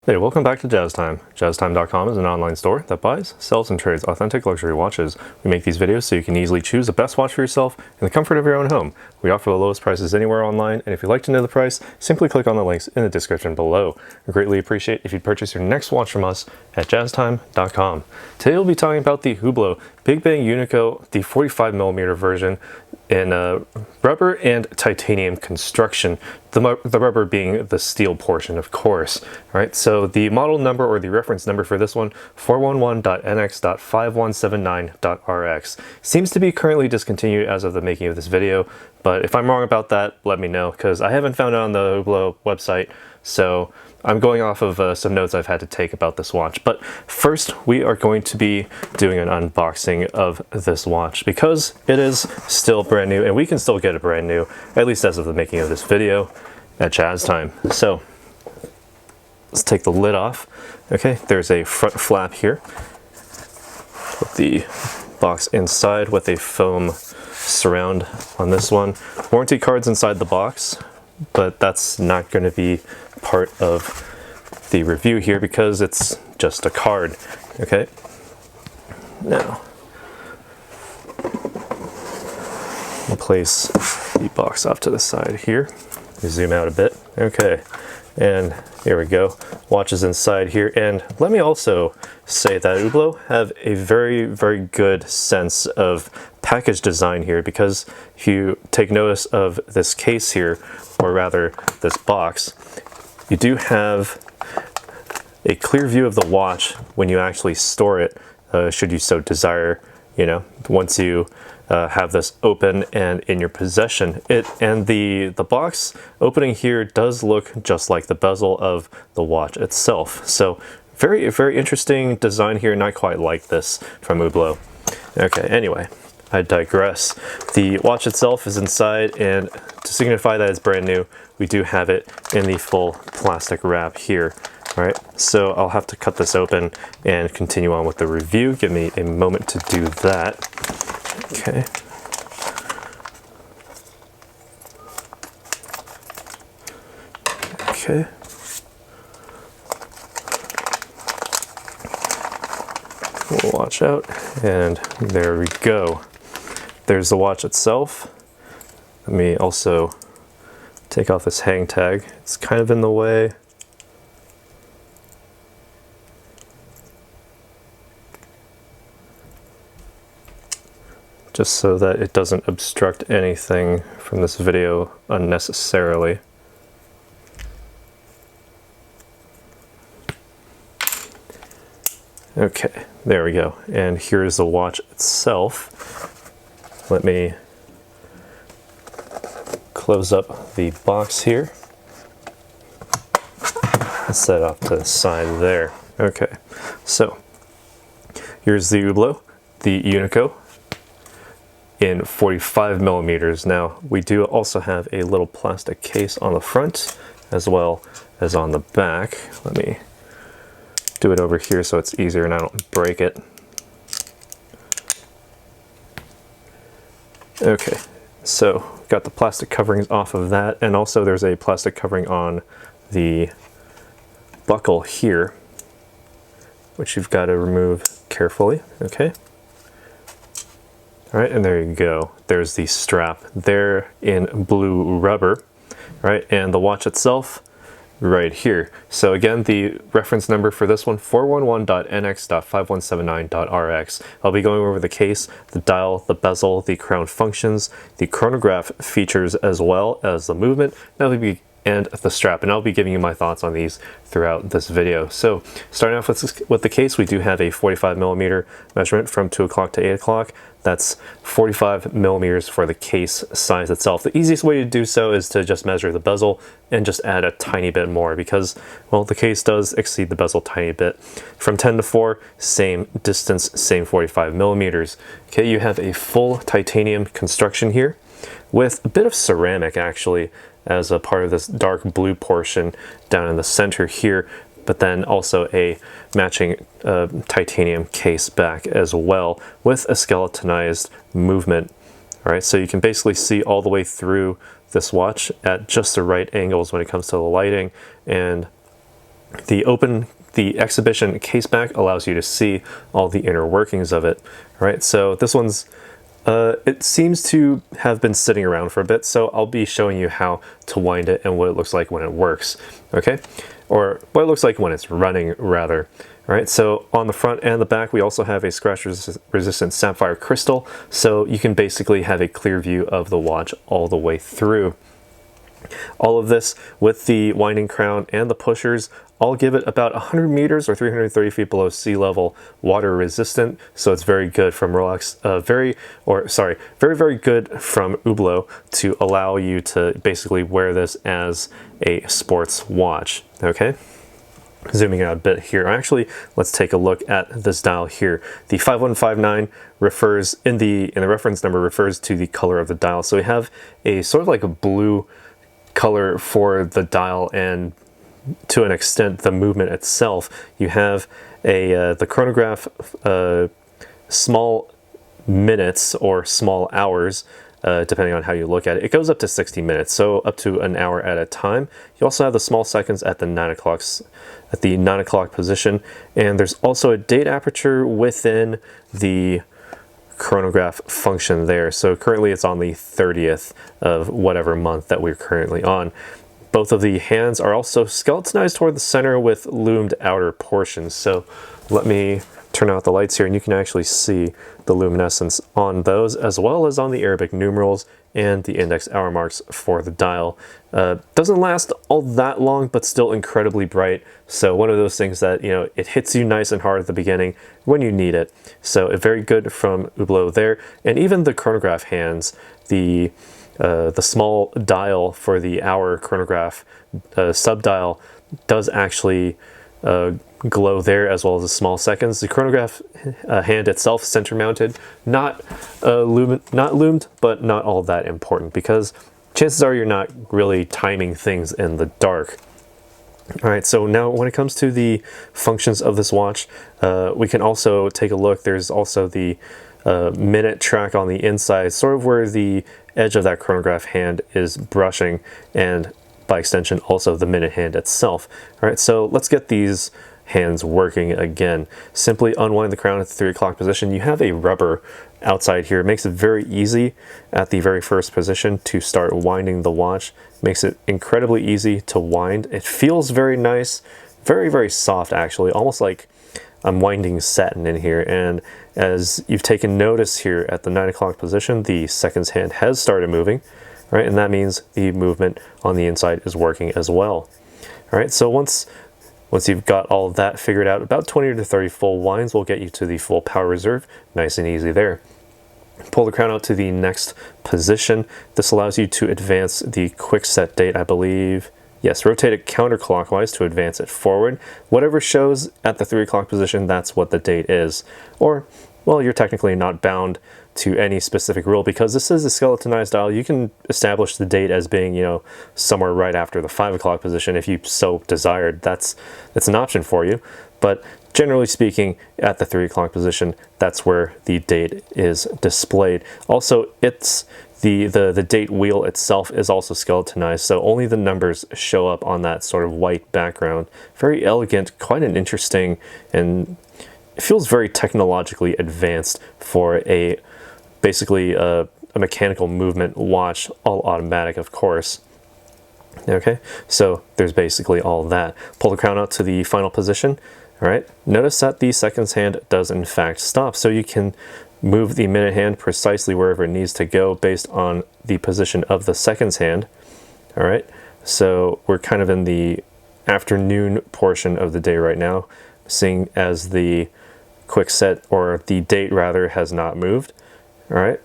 Hey, welcome back to Jazz Time. JazzTime.com is an online store that buys, sells, and trades authentic luxury watches. We make these videos so you can easily choose the best watch for yourself in the comfort of your own home. We offer the lowest prices anywhere online, and if you'd like to know the price, simply click on the links in the description below. We greatly appreciate if you'd purchase your next watch from us at JazzTime.com. Today we'll be talking about the Hublot Big Bang Unico, the 45mm version in rubber and titanium construction, the rubber being the steel portion, of course. All right, so the model number or the reference number for this one, 411.NX.5179.RX. Seems to be currently discontinued as of the making of this video, but if I'm wrong about that, let me know, because I haven't found it on the Hublot website, so I'm going off of some notes I've had to take about this watch. But first, we are going to be doing an unboxing of this watch because it is still brand new, and we can still get it brand new, at least as of the making of this video at Jazz Time. So let's take the lid off. Okay, there's a front flap here with the box inside with a foam surround on this one. Warranty cards inside the box, but that's not going to be part of the review here because it's just a card. Okay, now we'll place the box off to the side here. Zoom out a bit. Okay, and here we go. Watch is inside here, and let me also say that Hublot have a very good sense of package design here, because if you take notice of this case here, or rather this box, you do have a clear view of the watch when you actually store it, should you so desire. You know, once you have this open and in your possession, the box opening here does look just like the bezel of the watch itself. So very interesting design here, not quite like this from Hublot. Okay, anyway, I digress. The watch itself is inside, and to signify that it's brand new, we do have it in the full plastic wrap here. All right, so I'll have to cut this open and continue on with the review. Give me a moment to do that. Okay. Okay. We'll watch out, and there we go. There's the watch itself. Let me also take off this hang tag. It's kind of in the way. Just so that it doesn't obstruct anything from this video unnecessarily. Okay, there we go. And here's the watch itself. Let me close up the box here. Set off to the side there. Okay, so here's the Hublot, the Unico, in 45mm. Now, we do also have a little plastic case on the front as well as on the back. Let me do it over here so it's easier and I don't break it. Okay, so got the plastic coverings off of that, and also there's a plastic covering on the buckle here, which you've got to remove carefully. Okay. All right, and there you go. There's the strap there in blue rubber, right? And the watch itself right here. So again, the reference number for this one, 411.NX.5179.RX. I'll be going over the case, the dial, the bezel, the crown functions, the chronograph features, as well as the movement, and the strap, and I'll be giving you my thoughts on these throughout this video. So starting off with the case, we do have a 45mm measurement from 2 o'clock to 8 o'clock. That's 45mm for the case size itself. The easiest way to do so is to just measure the bezel and just add a tiny bit more, because, well, the case does exceed the bezel a tiny bit. From 10 to 4, same distance, same 45mm. Okay, you have a full titanium construction here with a bit of ceramic actually as a part of this dark blue portion down in the center here, but then also a matching titanium case back as well with a skeletonized movement. All right, so you can basically see all the way through this watch at just the right angles when it comes to the lighting, and The exhibition case back allows you to see all the inner workings of it. All right, so this one's it seems to have been sitting around for a bit, so I'll be showing you how to wind it and what it looks like when it works, okay? Or what it looks like when it's running, rather. All right, so on the front and the back, we also have a scratch-resistant sapphire crystal, so you can basically have a clear view of the watch all the way through. All of this with the winding crown and the pushers, I'll give it about 100 meters or 330 feet below sea level, water resistant, so it's very good from Rolex, very good from Hublot to allow you to basically wear this as a sports watch, okay? Zooming out a bit here, actually, let's take a look at this dial here. The 5159 refers, in the reference number, refers to the color of the dial, so we have a sort of like a blue color for the dial, and to an extent the movement itself. You have the chronograph small minutes or small hours, depending on how you look at it. It goes up to 60 minutes, so up to an hour at a time. You also have the small seconds at the 9 o'clock position, and there's also a date aperture within the chronograph function there. So currently it's on the 30th of whatever month that we're currently on. Both of the hands are also skeletonized toward the center with loomed outer portions. So let me turn out the lights here and you can actually see the luminescence on those, as well as on the Arabic numerals and the index hour marks for the dial. Doesn't last all that long, but still incredibly bright. So one of those things that, you know, it hits you nice and hard at the beginning when you need it. So very good from Hublot there. And even the chronograph hands, the small dial for the hour chronograph sub-dial does actually glow there, as well as the small seconds. The chronograph hand itself, center mounted, not loomed, but not all that important, because chances are you're not really timing things in the dark. All right, so now when it comes to the functions of this watch, we can also take a look. There's also the minute track on the inside, sort of where the edge of that chronograph hand is brushing, and by extension also the minute hand itself. All right, so let's get these hands working again. Simply unwind the crown at the 3 o'clock position. You have a rubber outside here. It makes it very easy at the very first position to start winding the watch. Makes it incredibly easy to wind. It feels very nice, very, very soft actually, almost like I'm winding satin in here. And as you've taken notice here at the 9 o'clock position, the seconds hand has started moving, right? And that means the movement on the inside is working as well. All right, so once you've got all of that figured out, about 20 to 30 full winds will get you to the full power reserve. Nice and easy there. Pull the crown out to the next position. This allows you to advance the quick set date, I believe. Yes, rotate it counterclockwise to advance it forward. Whatever shows at the 3 o'clock position, that's what the date is. Or, well, you're technically not bound to any specific rule, because this is a skeletonized dial. You can establish the date as being, you know, somewhere right after the 5 o'clock position if you so desired. That's an option for you. But generally speaking, at the 3 o'clock position, that's where the date is displayed. Also, it's the date wheel itself is also skeletonized, so only the numbers show up on that sort of white background. Very elegant, quite an interesting, and it feels very technologically advanced for basically a mechanical movement watch, all automatic, of course. Okay, so there's basically all that. Pull the crown out to the final position. All right, notice that the seconds hand does in fact stop, so you can move the minute hand precisely wherever it needs to go based on the position of the seconds hand. All right, so we're kind of in the afternoon portion of the day right now, seeing as the quick set, or the date rather, has not moved. All right,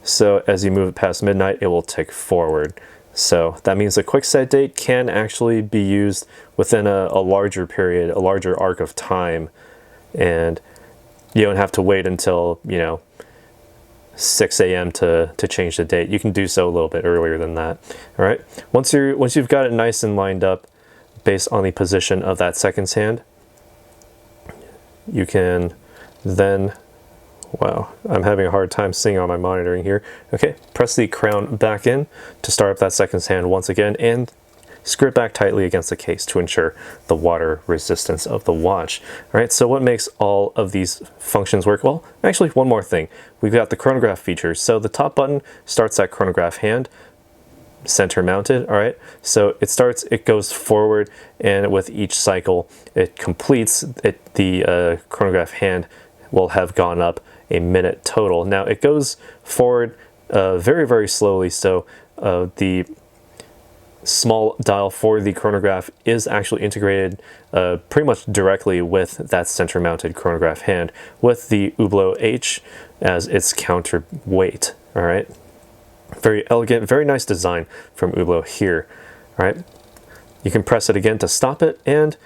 so as you move it past midnight, it will tick forward. So that means the quick set date can actually be used within a larger period, a larger arc of time, and you don't have to wait until, you know, 6 a.m. to change the date. You can do so a little bit earlier than that. All right, once you've got it nice and lined up based on the position of that seconds hand, you can then, wow, I'm having a hard time seeing on my monitoring here. Okay, press the crown back in to start up that seconds hand once again, and screw it back tightly against the case to ensure the water resistance of the watch. All right, so what makes all of these functions work? Well, actually one more thing. We've got the chronograph features. So the top button starts that chronograph hand, center mounted. All right, so it goes forward, and with each cycle it completes it, the chronograph hand will have gone up a minute total. Now it goes forward very, very slowly, so the small dial for the chronograph is actually integrated pretty much directly with that center mounted chronograph hand, with the Hublot H as its counterweight. All right, very elegant, very nice design from Hublot here. All right, you can press it again to stop it, and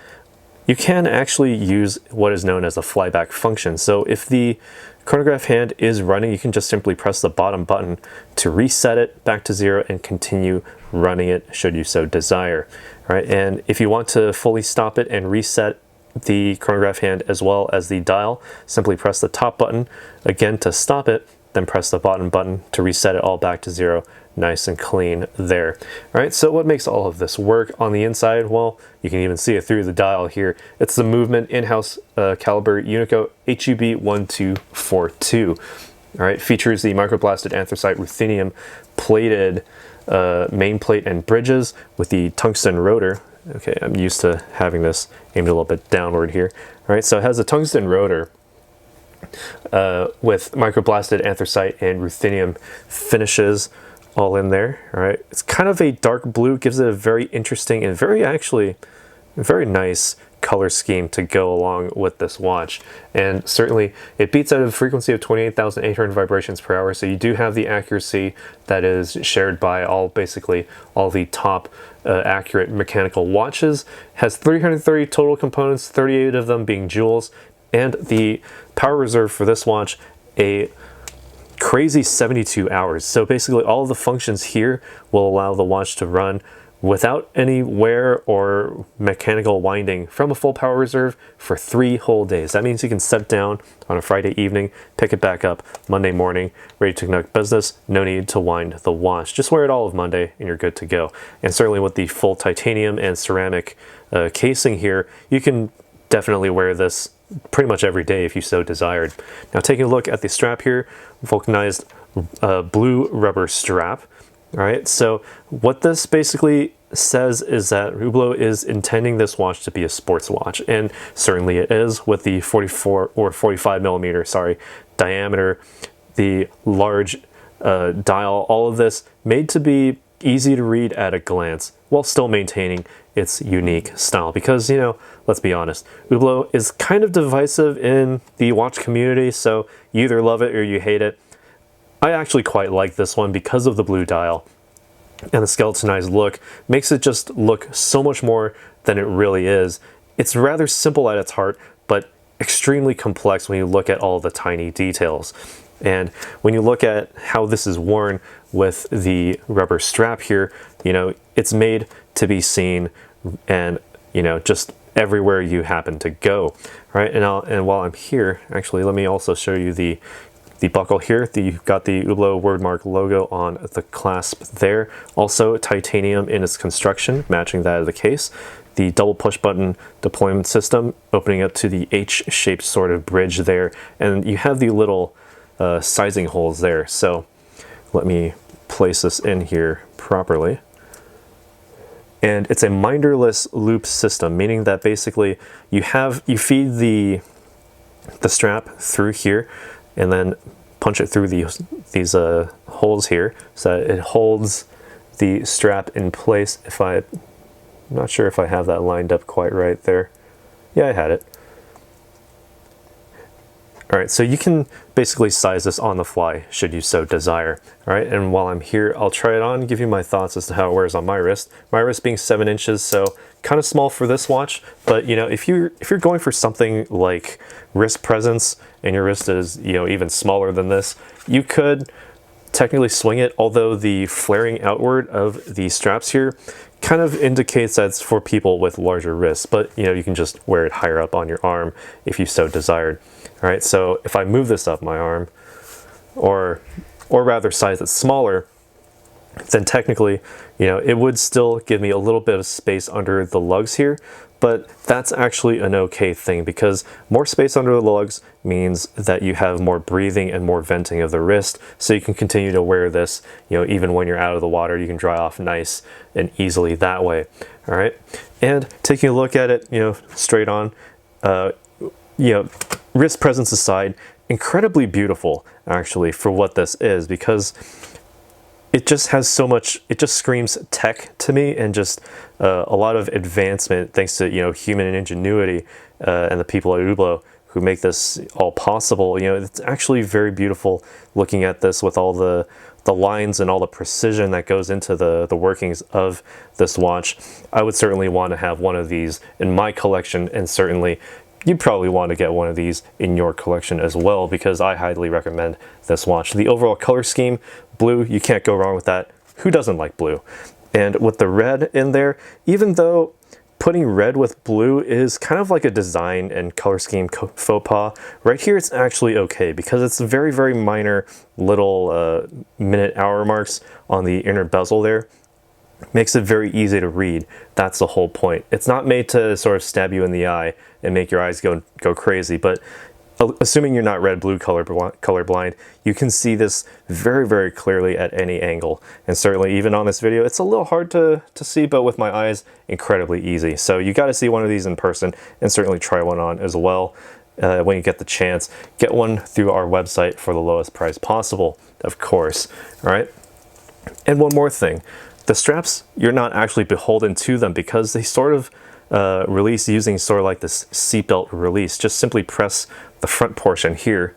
you can actually use what is known as a flyback function. So if the chronograph hand is running, you can just simply press the bottom button to reset it back to 0 and continue running it should you so desire. All right, and if you want to fully stop it and reset the chronograph hand as well as the dial, simply press the top button again to stop it, then press the bottom button to reset it all back to 0. Nice and clean there. All right, so what makes all of this work on the inside? Well, you can even see it through the dial here. It's the movement in-house caliber Unico HUB 1242. All right, features the microblasted anthracite ruthenium plated main plate and bridges with the tungsten rotor. Okay, I'm used to having this aimed a little bit downward here. All right, so it has a tungsten rotor with microblasted anthracite and ruthenium finishes all in there. All right, it's kind of a dark blue, gives it a very interesting and very nice color scheme to go along with this watch. And certainly it beats out a frequency of 28,800 vibrations per hour, so you do have the accuracy that is shared by basically all the top accurate mechanical watches. Has 330 total components, 38 of them being jewels, and the power reserve for this watch, a crazy 72 hours. So basically all of the functions here will allow the watch to run without any wear or mechanical winding from a full power reserve for 3 whole days. That means you can set it down on a Friday evening, pick it back up Monday morning, ready to conduct business. No need to wind the watch. Just wear it all of Monday and you're good to go. And certainly with the full titanium and ceramic casing here, you can definitely wear this pretty much every day if you so desired. Now taking a look at the strap here, vulcanized blue rubber strap. All right, so what this basically says is that Hublot is intending this watch to be a sports watch, and certainly it is, with the 44 or 45 millimeter, diameter, the large dial, all of this made to be easy to read at a glance while still maintaining its unique style. Because, you know, let's be honest, Hublot is kind of divisive in the watch community, so you either love it or you hate it. I actually quite like this one because of the blue dial, and the skeletonized look makes it just look so much more than it really is. It's rather simple at its heart, but extremely complex when you look at all the tiny details. And when you look at how this is worn with the rubber strap here, you know, it's made to be seen and, you know, just everywhere you happen to go, right? And while I'm here, actually, let me also show you the buckle here. You've got the Hublot wordmark logo on the clasp there. Also titanium in its construction, matching that of the case. The double push button deployment system opening up to the H-shaped sort of bridge there. And you have the little sizing holes there. So let me place this in here properly. And it's a minderless loop system, meaning that basically you feed the strap through here and then punch it through these holes here so that it holds the strap in place. I'm not sure if I have that lined up quite right there. Yeah, I had it. All right, so you can basically size this on the fly should you so desire. All right, and while I'm here, I'll try it on, give you my thoughts as to how it wears on my wrist. My wrist being 7 inches, so kind of small for this watch, but you know, if you're going for something like wrist presence and your wrist is, you know, even smaller than this, you could technically swing it, although the flaring outward of the straps here kind of indicates that it's for people with larger wrists, but you know, you can just wear it higher up on your arm if you so desired. All right, so if I move this up my arm, or rather size it smaller, then technically, you know, it would still give me a little bit of space under the lugs here, but that's actually an okay thing because more space under the lugs means that you have more breathing and more venting of the wrist, so you can continue to wear this, you know, even when you're out of the water. You can dry off nice and easily that way. All right, and taking a look at it, you know, straight on, you know, wrist presence aside, incredibly beautiful actually for what this is, because it just has so much, it just screams tech to me, and just a lot of advancement thanks to, you know, human ingenuity and the people at Hublot who make this all possible. You know, it's actually very beautiful looking at this with all the lines and all the precision that goes into the workings of this watch. I would certainly want to have one of these in my collection, and certainly you'd probably want to get one of these in your collection as well, because I highly recommend this watch. The overall color scheme, blue, you can't go wrong with that. Who doesn't like blue? And with the red in there, even though putting red with blue is kind of like a design and color scheme faux pas, right here it's actually okay, because it's very, very minor little minute hour marks on the inner bezel there. Makes it very easy to read. That's the whole point. It's not made to sort of stab you in the eye and make your eyes go crazy, but assuming you're not red-blue colorblind, you can see this very, very clearly at any angle. And certainly even on this video, it's a little hard to see, but with my eyes, incredibly easy. So you got to see one of these in person, and certainly try one on as well. When you get the chance, get one through our website for the lowest price possible, of course. All right. And one more thing. The straps, you're not actually beholden to them, because they sort of release using sort of like this seatbelt release. Just simply press the front portion here,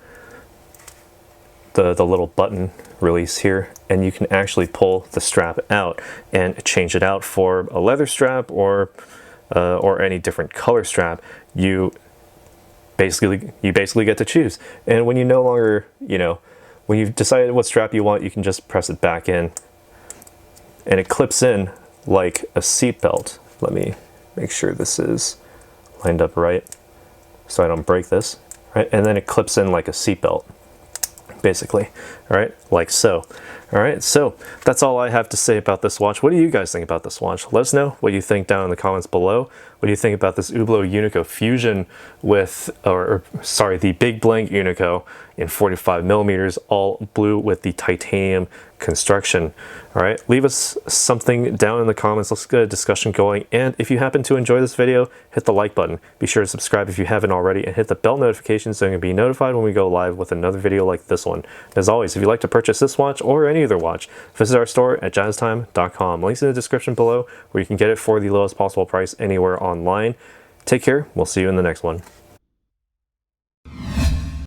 the little button release here, and you can actually pull the strap out and change it out for a leather strap or any different color strap. You basically get to choose. And when you no longer, you know, when you've decided what strap you want, you can just press it back in, and it clips in like a seat belt. Let me make sure this is lined up right so I don't break this, right? And then it clips in like a seat belt, basically, all right, like so. All right, so that's all I have to say about this watch. What do you guys think about this watch? Let us know what you think down in the comments below. What do you think about this Hublot Unico Fusion with, or sorry, the Big Blank Unico in 45mm, all blue with the titanium construction? All right, leave us something down in the comments. Let's get a discussion going. And if you happen to enjoy this video, hit the like button. Be sure to subscribe if you haven't already, and hit the bell notification so you can be notified when we go live with another video like this one. As always, if you'd like to purchase this watch or any other watch, visit our store at jazztime.com. Links in the description below, where you can get it for the lowest possible price anywhere online. Take care. We'll see you in the next one.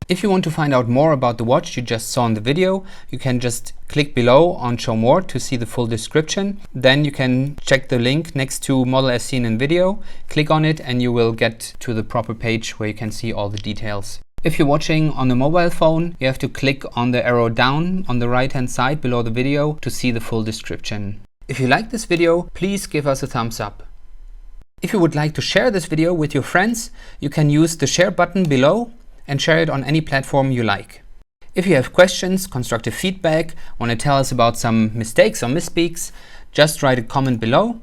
If you want to find out more about the watch you just saw in the video, you can just click below on Show More to see the full description. Then you can check the link next to model as seen in video, click on it, and you will get to the proper page where you can see all the details. If you're watching on a mobile phone, you have to click on the arrow down on the right hand side below the video to see the full description. If you like this video, please give us a thumbs up. If you would like to share this video with your friends, you can use the share button below and share it on any platform you like. If you have questions, constructive feedback, want to tell us about some mistakes or misspeaks, just write a comment below.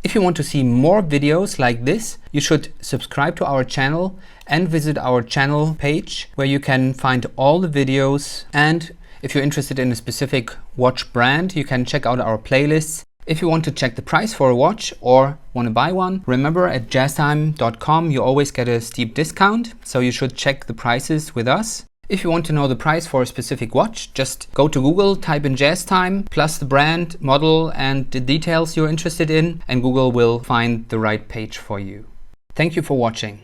If you want to see more videos like this, you should subscribe to our channel and visit our channel page, where you can find all the videos. And if you're interested in a specific watch brand, you can check out our playlists. If you want to check the price for a watch or want to buy one, remember at jazztime.com you always get a steep discount, so you should check the prices with us. If you want to know the price for a specific watch, just go to Google, type in JazzTime, plus the brand, model, and the details you're interested in, and Google will find the right page for you. Thank you for watching.